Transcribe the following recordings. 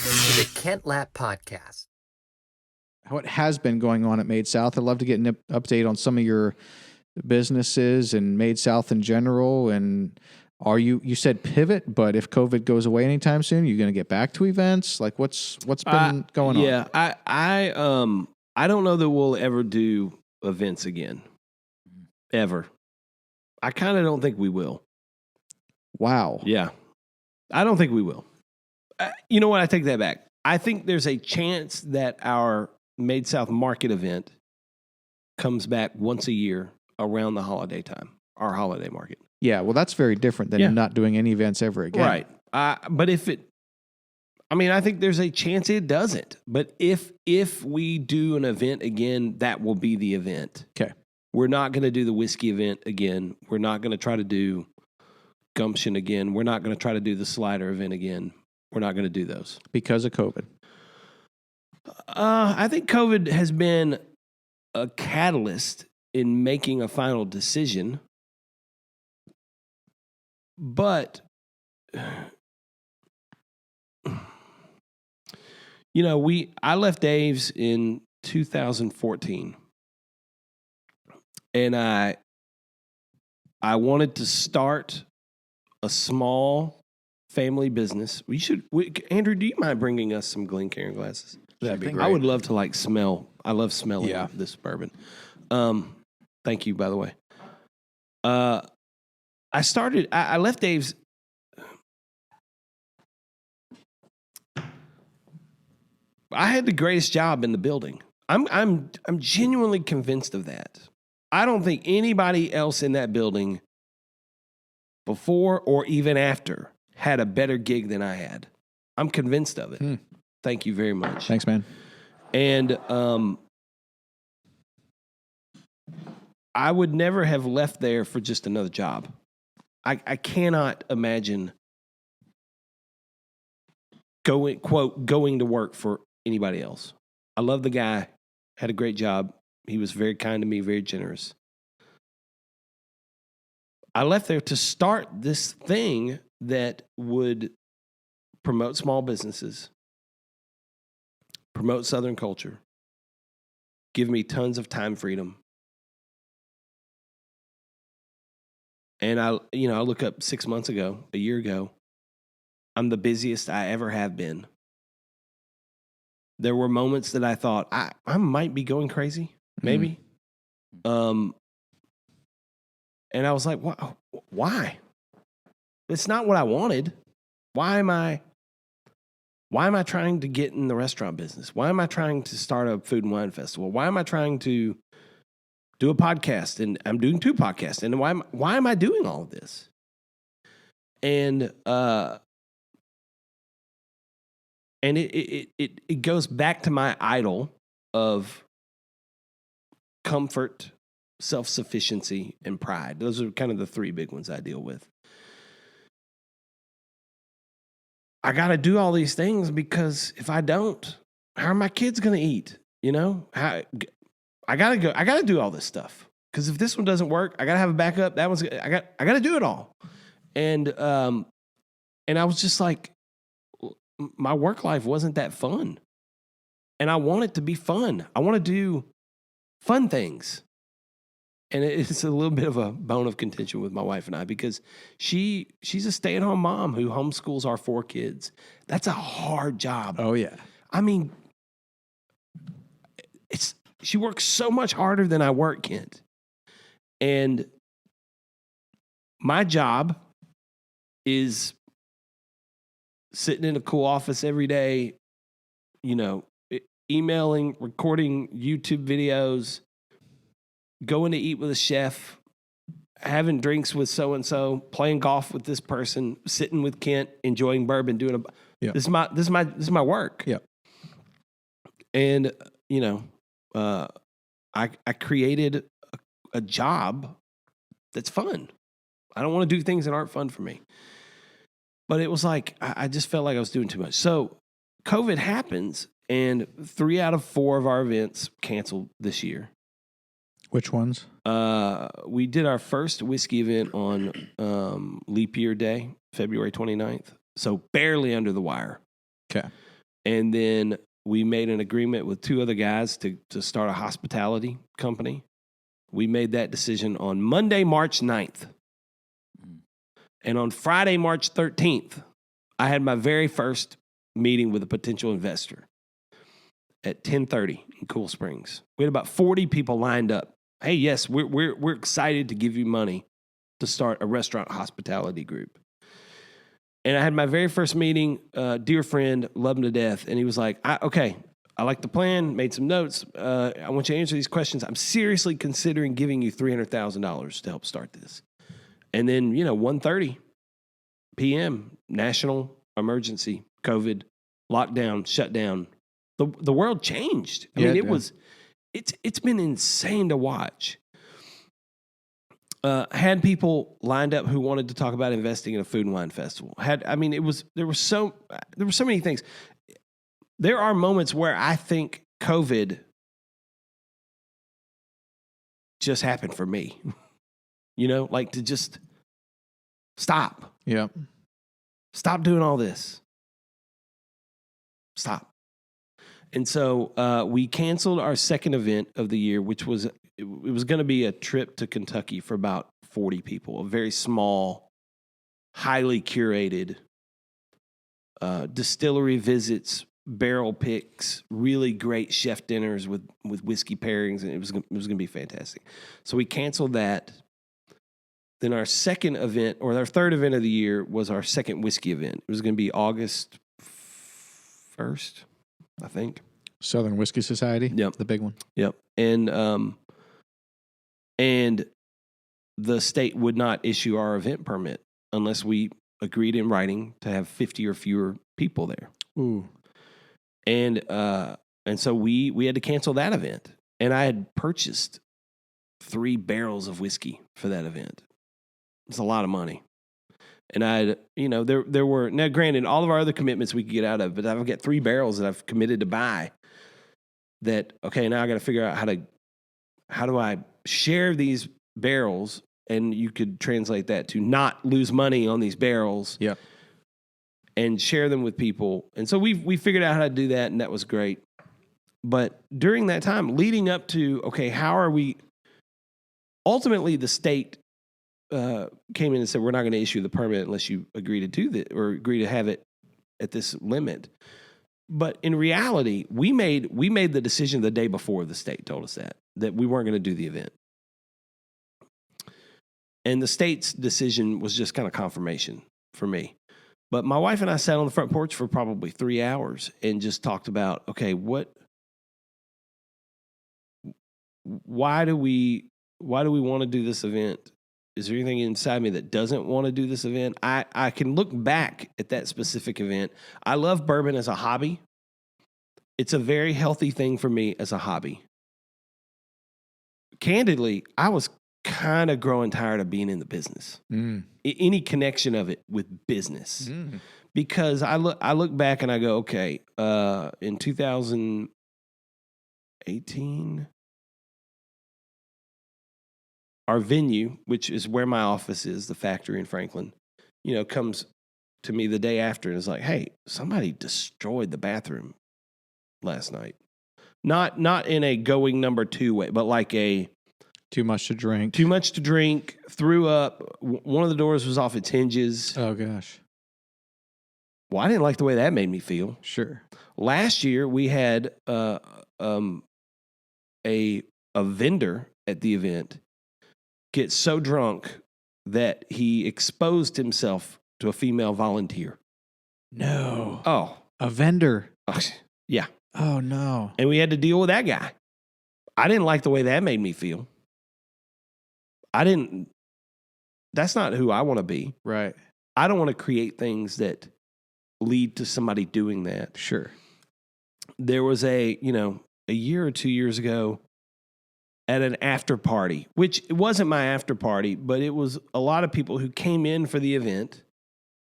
to the Kent Lapp Podcast. What has been going on at MadeSouth? I'd love to get an update on some of your businesses and MadeSouth in general. And you said pivot, but if COVID goes away anytime soon, you're going to get back to events? Like what's been going on? Yeah, I don't know that we'll ever do events again. Ever. I kind of don't think we will. Wow. Yeah. I don't think we will. You know what? I take that back. I think there's a chance that our MadeSouth market event comes back once a year around the holiday time, our holiday market. Yeah, well, that's very different than not doing any events ever again. Right. But I think there's a chance it doesn't. But if we do an event again, that will be the event. Okay. We're not going to do the whiskey event again. We're not going to try to do Gumption again. We're not going to try to do the slider event again. We're not going to do those. Because of COVID. I think COVID has been a catalyst in making a final decision. But, I left Dave's in 2014. And I wanted to start a small family business. Andrew, do you mind bringing us some Glencairn glasses? That'd be great. I would love to smell. I love smelling this bourbon. Thank you, by the way. I left Dave's. I had the greatest job in the building. I'm genuinely convinced of that. I don't think anybody else in that building before or even after had a better gig than I had. I'm convinced of it. Thank you very much. Thanks, man. And I would never have left there for just another job. I cannot imagine going to work for anybody else. I love the guy, had a great job. He was very kind to me, very generous. I left there to start this thing that would promote small businesses, promote Southern culture, give me tons of time freedom. And I look up 6 months ago, a year ago, I'm the busiest I ever have been. There were moments that I thought I might be going crazy, maybe. And I was like, why? It's not what I wanted. Why am I trying to get in the restaurant business? Why am I trying to start a food and wine festival? Why am I trying to do a podcast? And I'm doing 2 podcasts. And why am I doing all of this? And it goes back to my idol of comfort, self-sufficiency, and pride. Those are kind of the 3 big ones I deal with. I got to do all these things because if I don't, how are my kids going to eat? I got to do all this stuff because if this one doesn't work, I got to have a backup. I got to do it all. And I was just like, my work life wasn't that fun. And I want it to be fun. I want to do fun things. And it's a little bit of a bone of contention with my wife and I because she's a stay-at-home mom who homeschools our 4 kids. That's a hard job. Oh, yeah. I mean, she works so much harder than I work, Kent. And my job is sitting in a cool office every day, emailing, recording YouTube videos, going to eat with a chef, having drinks with so-and-so, playing golf with this person, sitting with Kent, enjoying bourbon, doing this is my work. Yeah. And, I created a job that's fun. I don't want to do things that aren't fun for me. But it was like, I just felt like I was doing too much. So COVID happens, and 3 out of 4 of our events canceled this year. Which ones? We did our first whiskey event on leap year day, February 29th. So barely under the wire. Okay. And then we made an agreement with 2 other guys to start a hospitality company. We made that decision on Monday, March 9th. And on Friday, March 13th, I had my very first meeting with a potential investor at 10:30 in Cool Springs. We had about 40 people lined up. Hey, yes, we're excited to give you money to start a restaurant hospitality group. And I had my very first meeting, dear friend, love him to death. And he was like, okay, I like the plan, made some notes. I want you to answer these questions. I'm seriously considering giving you $300,000 to help start this. And then, 1:30 p.m., national emergency, COVID, lockdown, shutdown. The world changed. I mean, it's been insane to watch. Had people lined up who wanted to talk about investing in a food and wine festival. There were so many things. There are moments where I think COVID just happened for me. Like to just stop. Yeah. Stop doing all this. Stop. And so we canceled our second event of the year, which was it was going to be a trip to Kentucky for about 40 people, a very small, highly curated distillery visits, barrel picks, really great chef dinners with whiskey pairings, and it was going to be fantastic. So we canceled that. Then our second event, or our third event of the year, was our second whiskey event. It was going to be August 1st, I think. Southern Whiskey Society. Yep. The big one. Yep. And the state would not issue our event permit unless we agreed in writing to have 50 or fewer people there. Ooh. And so we had to cancel that event. And I had purchased 3 barrels of whiskey for that event. It's a lot of money. And there were, now granted, all of our other commitments we could get out of, but I've got 3 barrels that I've committed to buy that, okay, now I got to figure out how do I share these barrels, and you could translate that to not lose money on these barrels. Yeah. And share them with people. And so we figured out how to do that, and that was great. But during that time, leading up to, okay, how are we, ultimately the state came in and said, we're not going to issue the permit unless you agree to do that or agree to have it at this limit. But in reality, we made the decision the day before the state told us that we weren't going to do the event. And the state's decision was just kind of confirmation for me. But my wife and I sat on the front porch for probably 3 hours and just talked about, okay, why do we want to do this event? Is there anything inside me that doesn't want to do this event? I can look back at that specific event. I love bourbon as a hobby. It's a very healthy thing for me as a hobby. Candidly, I was kind of growing tired of being in the business. Any connection of it with business. Because I look back and I go, okay, in 2018, our venue, which is where my office is, the factory in Franklin, comes to me the day after and is like, hey, somebody destroyed the bathroom last night. Not in a going number 2 way, but like a too much to drink, threw up. One of the doors was off its hinges. Oh gosh. Well, I didn't like the way that made me feel. Sure. Last year we had a vendor at the event get so drunk that he exposed himself to a female volunteer. No. Oh. A vendor. Yeah. Oh, no. And we had to deal with that guy. I didn't like the way that made me feel. That's not who I want to be. Right. I don't want to create things that lead to somebody doing that. Sure. There was a year or 2 years ago, at an after party, which it wasn't my after party, but it was a lot of people who came in for the event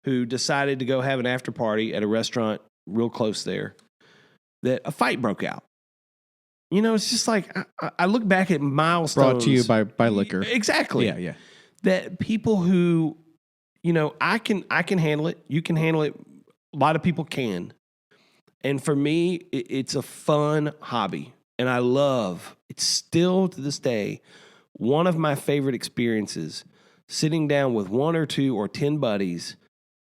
who decided to go have an after party at a restaurant real close there, that a fight broke out. It's just like, I look back at milestones. Brought to you by liquor. Exactly. Yeah. That people who, I can handle it. You can handle it. A lot of people can. And for me, it's a fun hobby. And it's still to this day, one of my favorite experiences, sitting down with 1 or 2 or 10 buddies,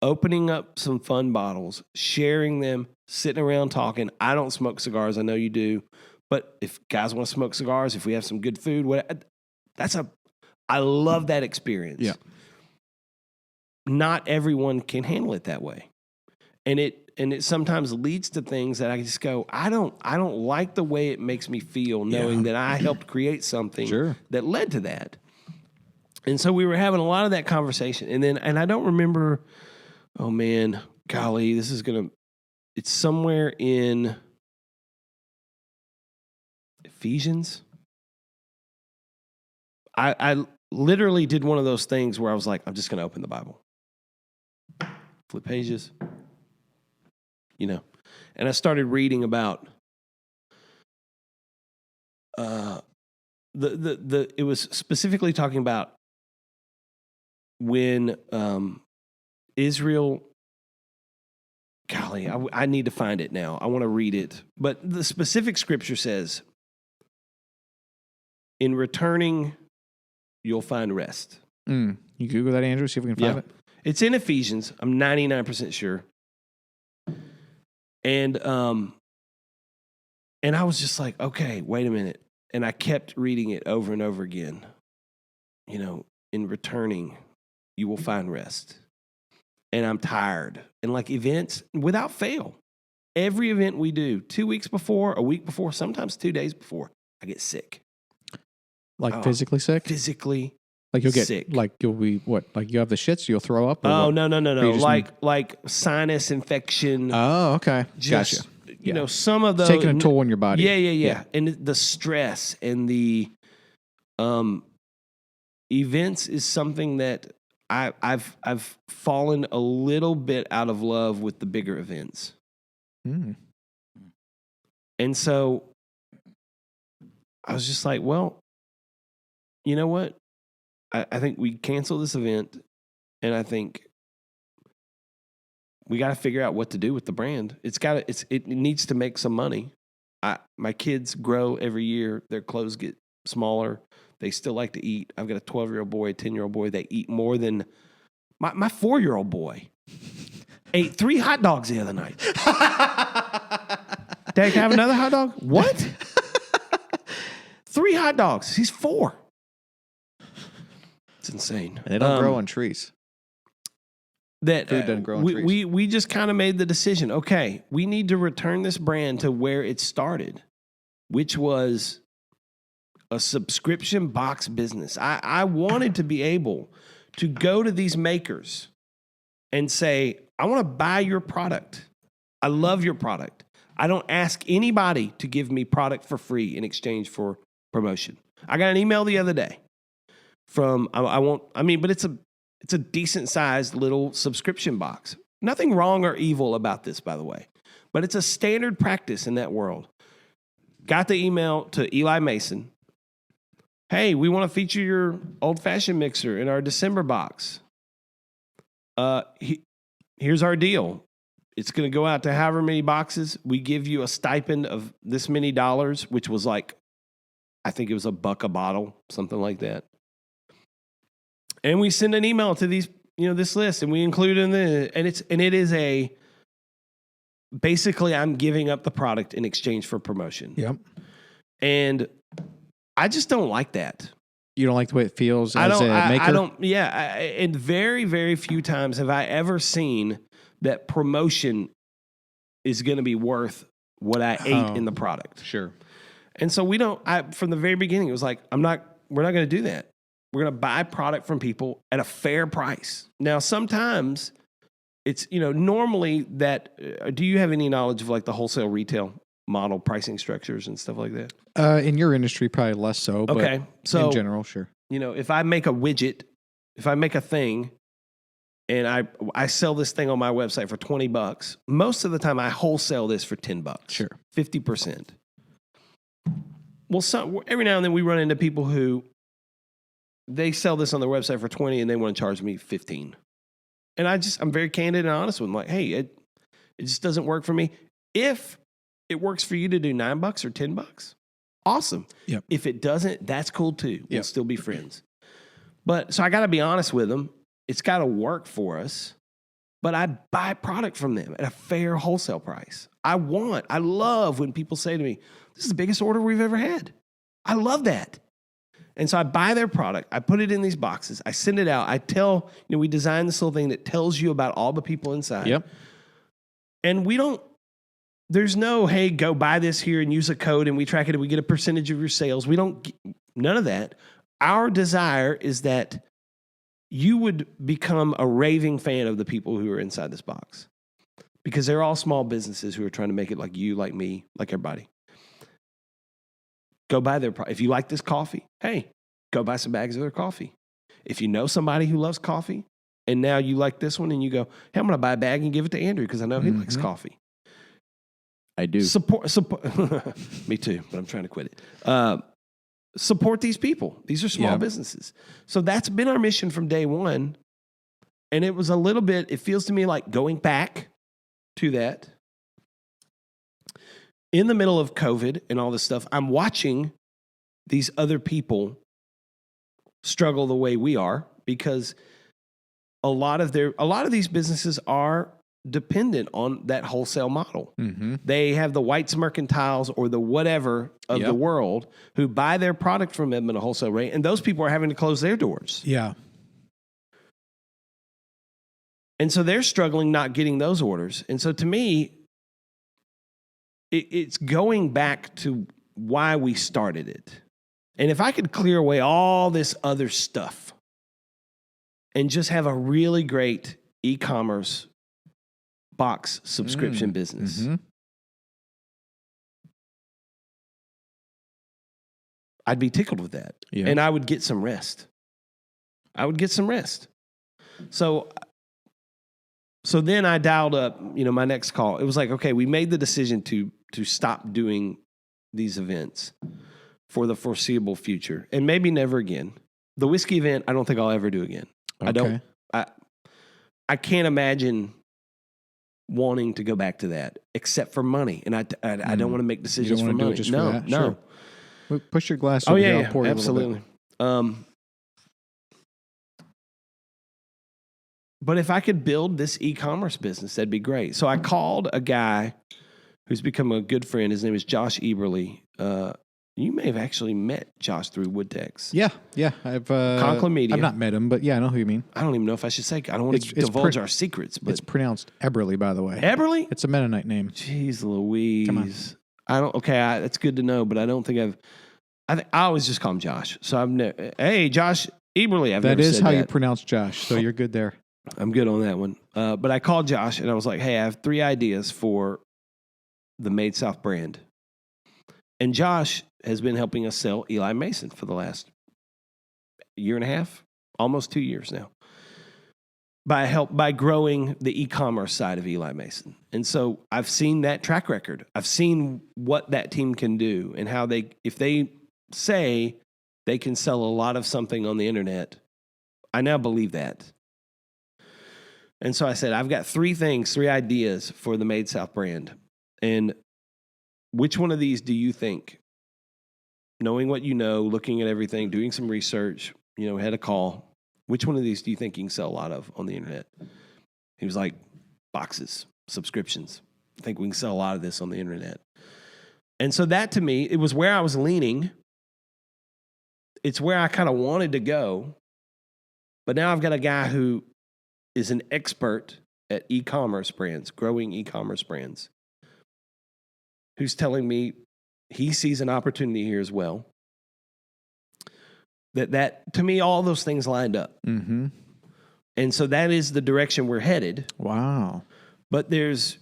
opening up some fun bottles, sharing them, sitting around talking. I don't smoke cigars. I know you do. But if guys want to smoke cigars, if we have some good food, I love that experience. Yeah. Not everyone can handle it that way. And it sometimes leads to things that I just go, I don't like the way it makes me feel knowing that I helped create something that led to that. And so we were having a lot of that conversation. And I don't remember, oh man, golly, it's somewhere in Ephesians. I literally did one of those things where I was like, I'm just going to open the Bible. Flip pages. And I started reading about it was specifically talking about when Israel, golly, I need to find it now. I want to read it. But the specific scripture says, in returning, you'll find rest. You Google that, Andrew, see if we can find it. It's in Ephesians. I'm 99% sure. And I was just like, okay, wait a minute. And I kept reading it over and over again. In returning, you will find rest. And I'm tired. And like events, without fail, every event we do, 2 weeks before, a week before, sometimes 2 days before, I get sick. Like physically sick? Physically like you'll get sick. Like you'll be what? Like you have the shits, you'll throw up? Oh, no. Like sinus infection. Oh, okay. Just, gotcha. Some of those. Taking a toll on your body. Yeah. And the stress and the events is something that I've fallen a little bit out of love with the bigger events. And so I was just like, well, you know what? I think we cancel this event, and I think we got to figure out what to do with the brand. It needs to make some money. My kids grow every year. Their clothes get smaller. They still like to eat. I've got a 12-year-old boy, a 10-year-old boy. They eat more than my 4-year-old boy ate 3 hot dogs the other night. Dad, can I have another hot dog? What? 3 hot dogs. He's 4. It's insane. And they don't grow on trees. That food doesn't grow on trees. We just kind of made the decision. Okay, we need to return this brand to where it started, which was a subscription box business. I wanted to be able to go to these makers and say, I want to buy your product. I love your product. I don't ask anybody to give me product for free in exchange for promotion. I got an email the other day from, but it's a decent sized little subscription box. Nothing wrong or evil about this, by the way, but it's a standard practice in that world. Got the email to Eli Mason. Hey, we want to feature your old-fashioned mixer in our December box. Here's our deal. It's going to go out to however many boxes. We give you a stipend of this many dollars, which was like, I think it was $1 a bottle, something like that. And we send an email to these, this list, and we include in it is basically I'm giving up the product in exchange for promotion. Yep. And I just don't like that. You don't like the way it feels as a maker? I don't, and very, very few times have I ever seen that promotion is going to be worth what I ate in the product. Sure. And so from the very beginning, it was like, we're not going to do that. We're going to buy product from people at a fair price. Now, sometimes it's, normally that, do you have any knowledge of like the wholesale retail model pricing structures and stuff like that? In your industry, probably less so. Okay. But so in general, sure. If I make a widget, if I make a thing and I sell this thing on my website for $20, most of the time I wholesale this for $10. Sure. 50%. Well, every now and then we run into people who they sell this on their website for 20 and they want to charge me 15. And I'm very candid and honest with them. Like, hey, it just doesn't work for me. If it works for you to do $9 or $10, awesome. Yep. If it doesn't, that's cool too. We'll Yep. still be friends. But so I got to be honest with them. It's got to work for us. But I buy product from them at a fair wholesale price. I love when people say to me, this is the biggest order we've ever had. I love that. And so I buy their product. I put it in these boxes. I send it out. I tell, we design this little thing that tells you about all the people inside. Yep. And there's no, hey, go buy this here and use a code and we track it and we get a percentage of your sales. None of that. Our desire is that you would become a raving fan of the people who are inside this box, because they're all small businesses who are trying to make it like you, like me, like everybody. Go buy their product. If you like this coffee, hey, go buy some bags of their coffee. If you know somebody who loves coffee and now you like this one and you go, hey, I'm going to buy a bag and give it to Andrew because I know he likes coffee. I do. Support. Me too, but I'm trying to quit it. Support these people. These are small businesses. So that's been our mission from day one. And it was a little bit, it feels to me like going back to that. In the middle of COVID and all this stuff, I'm watching these other people struggle the way we are, because a lot of these businesses are dependent on that wholesale model. Mm-hmm. They have the White's Mercantiles or the whatever of the world who buy their product from them at a wholesale rate, and those people are having to close their doors. Yeah. And so they're struggling not getting those orders. And so to me, it's going back to why we started it. And if I could clear away all this other stuff and just have a really great e-commerce box subscription business, I'd be tickled with that. Yeah. And I would get some rest. So then I dialed up, my next call. It was like, okay, we made the decision to stop doing these events for the foreseeable future, and maybe never again. The whiskey event, I don't think I'll ever do again. Okay. I can't imagine wanting to go back to that, except for money. And I don't want to make decisions for money. No. Sure. Push your glass over here. Yeah, I'll pour absolutely. But if I could build this e-commerce business, that'd be great. So I called a guy who's become a good friend. His name is Josheberly. You may have actually met Josh through Woodtex. Yeah. I've Conklin Media. I've not met him, but yeah, I know who you mean. I don't even know if I should say. I don't want to divulge our secrets. But it's pronounced Eberly, by the way. Eberly? It's a Mennonite name. Jeez Louise. Come on. I don't. Okay, that's good to know, but I don't think I always just call him Josh. So I've never. Hey, Josh Eberly. That is how you pronounce Josh. So you're good there. I'm good on that one. But I called Josh and I was like, hey, I have 3 ideas for the MadeSouth brand. And Josh has been helping us sell Eli Mason for the last year and a half, almost 2 years now, by growing the e-commerce side of Eli Mason. And so I've seen that track record. I've seen what that team can do and how if they say they can sell a lot of something on the internet, I now believe that. And so I said, I've got 3 ideas for the MadeSouth brand. And which one of these do you think, knowing what you know, looking at everything, doing some research, had a call, which one of these do you think you can sell a lot of on the internet? He was like, boxes, subscriptions. I think we can sell a lot of this on the internet. And so that to me, it was where I was leaning. It's where I kind of wanted to go. But now I've got a guy who is an expert at e-commerce brands, growing e-commerce brands, who's telling me he sees an opportunity here as well. That to me, all those things lined up. Mm-hmm. And so that is the direction we're headed. Wow. But there's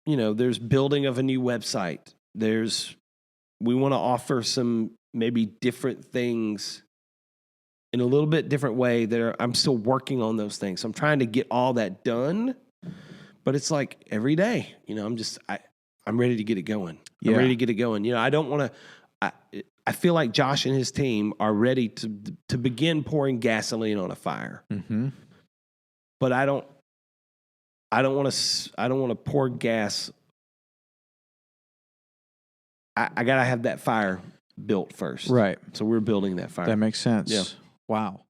building of a new website. We want to offer some maybe different things in a little bit different way I'm still working on those things. So I'm trying to get all that done, but it's like every day, I'm ready to get it going. I'm ready to get it going. I don't want to, I feel like Josh and his team are ready to begin pouring gasoline on a fire. Mm-hmm. But I don't want to pour gas I got to have that fire built first. Right. So we're building that fire. That makes sense. Yeah. Wow.